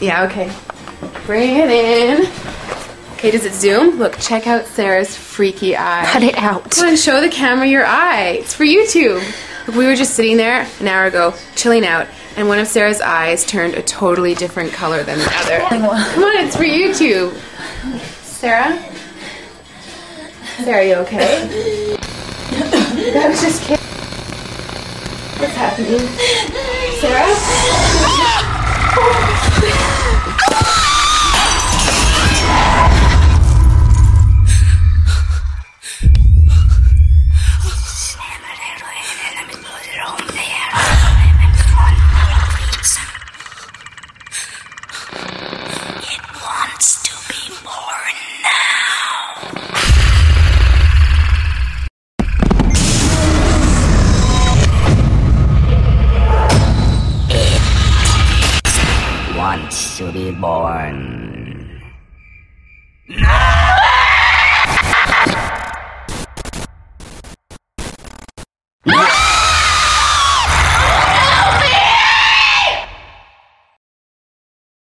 Yeah, okay. Bring it in. Okay, does it zoom? Look, check out Sarah's freaky eye. Cut it out. Come on, show the camera your eye. It's for YouTube. Look, we were just sitting there an hour ago, chilling out, and one of Sarah's eyes turned a totally different color than the other. Come on, it's for YouTube. Sarah? Sarah, you okay? I was just kidding. What's happening? Sarah? It wants to be born now. It wants to be born